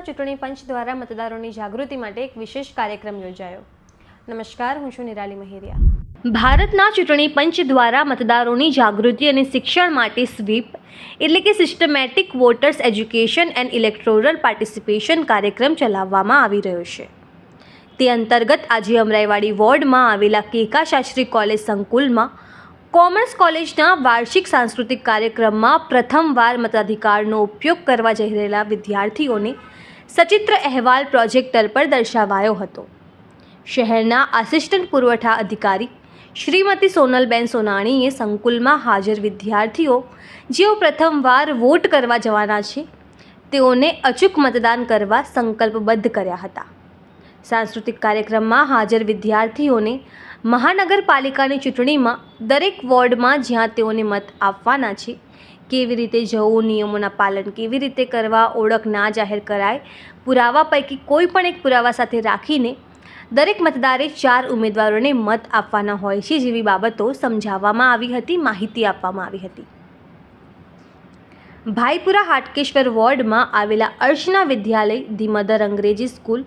ચૂંટણી પંચ દ્વારા મતદારોની જાગૃતિ માટે એક વિશેષ કાર્યક્રમ યોજાયો। નમસ્કાર, હું છું નિરાલી મહેરિયા। ભારતના ચૂંટણી પંચ દ્વારા મતદારોની જાગૃતિ અને શિક્ષણ માટે સ્વીપ એટલે કે systematic voters education and electoral participation કાર્યક્રમ ચલાવવામાં આવી રહ્યો છે। તે અંતર્ગત આજે અમરાઈવાડી વોર્ડમાં આવેલા કેકા શાસ્ત્રી કોલેજ સંકુલમાં કોમર્સ કોલેજના વાર્ષિક સાંસ્કૃતિક કાર્યક્રમમાં પ્રથમવાર મતાધિકારનો ઉપયોગ કરવા જઈ રહેલા વિદ્યાર્થીઓને સચિત્ર અહેવાલ પ્રોજેક્ટર પર દર્શાવાયો હતો। શહેરના આસિસ્ટન્ટ પુરવઠા અધિકારી શ્રીમતી સોનલબેન સોનાણીએ સંકુલમાં હાજર વિદ્યાર્થીઓ જેઓ પ્રથમવાર વોટ કરવા જવાના છે તેઓને અચૂક મતદાન કરવા સંકલ્પબદ્ધ કર્યા હતા। સાંસ્કૃતિક કાર્યક્રમમાં હાજર વિદ્યાર્થીઓને મહાનગરપાલિકાની ચૂંટણીમાં દરેક વોર્ડમાં જ્યાં તેઓને મત આપવાના છે કેવી રીતે જવું, નિયમોના પાલન કેવી રીતે કરવા, ઓળખ ના જાહેર કરાય, પુરાવા પૈકી કોઈ પણ એક પુરાવા સાથે રાખીને દરેક મતદારે 4 ઉમેદવારોને મત આપવાના હોય છે જેવી બાબતો સમજાવવામાં આવી હતી, માહિતી આપવામાં આવી હતી। ભાઈપુરા હાટકેશ્વર વોર્ડમાં આવેલા અર્ચના વિદ્યાલય, ધી મધર અંગ્રેજી સ્કૂલ,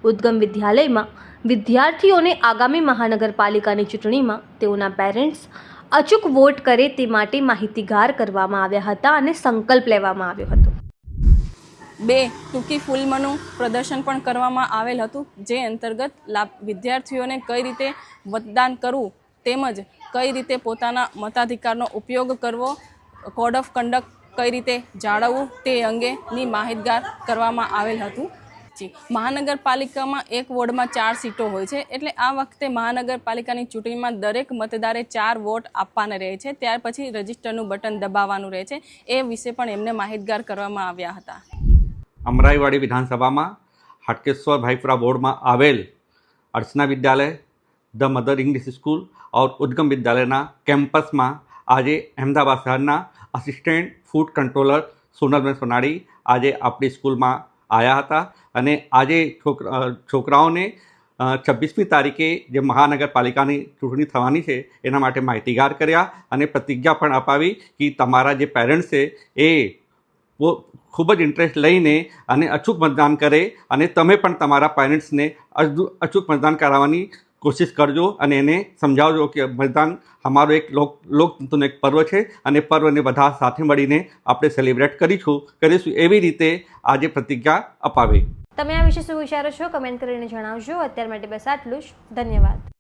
ઉદ્ગમ વિદ્યાલયમાં વિદ્યાર્થીઓને આગામી મહાનગરપાલિકાની ચૂંટણીમાં તેઓના પેરેન્ટ્સ અચૂક વોટ કરે તે માટે માહિતીગાર કરવામાં આવ્યા હતા અને સંકલ્પ લેવામાં આવ્યો હતો। 2 ટૂંકી ફિલ્મનું પ્રદર્શન પણ કરવામાં આવેલ હતું, જે અંતર્ગત વિદ્યાર્થીઓને કઈ રીતે મતદાન કરવું તેમજ કઈ રીતે પોતાના મતાધિકારનો ઉપયોગ કરવો, કોડ ઓફ કન્ડક્ટ કઈ રીતે જાળવવું તે અંગેની માહિતગાર કરવામાં આવેલ હતું। મહાનગરપાલિકામાં એક વોર્ડમાં 4 સીટો હોય છે, એટલે આ વખતે મહાનગરપાલિકાની ચૂંટણીમાં દરેક મતદારે 4 વોટ આપવાના રહે છે। ત્યાર પછી રજિસ્ટરનું બટન દબાવવાનું રહે છે। એ વિશે પણ એમને માહિતગાર કરવામાં આવ્યા હતા। અમરાઈવાડી વિધાનસભામાં હાટકેશ્વર ભાઈપુરા બોર્ડમાં આવેલ અર્ચના વિદ્યાલય, ધ મધર ઇંગ્લિશ સ્કૂલ और ઉદ્ગમ વિદ્યાલયના કેમ્પસમાં આજે અમદાવાદ શહેરના આસિસ્ટન્ટ ફૂડ કંટ્રોલર સોનલબેન સોનાણી આજે આપણી સ્કૂલમાં આવ્યા હતા અને આજે છોકરાઓને 26મી તારીખે જે મહાનગરપાલિકાની ચૂંટણી થવાની છે એના માટે માહિતીગાર કર્યા અને પ્રતિજ્ઞા પણ અપાવી કે તમારા જે પેરેન્ટ્સ છે એ ખૂબ જ ઇન્ટરેસ્ટ લઈને અને અચૂક મતદાન કરે અને તમે પણ તમારા પેરેન્ટ્સને અચૂક મતદાન કરાવવાની કોશિશ કરજો અને એને સમજાવજો કે મતદાન અમારો એક લોકતંત્રનો એક પર્વ છે અને પર્વને બધા સાથે મળીને આપણે સેલિબ્રેટ કરીશું એવી રીતે આજે પ્રતિજ્ઞા અપાવી। તમે આ વિશે શું વિચારો છો કમેન્ટ કરીને જણાવજો। અત્યાર માટે બસ આટલું જ। ધન્યવાદ।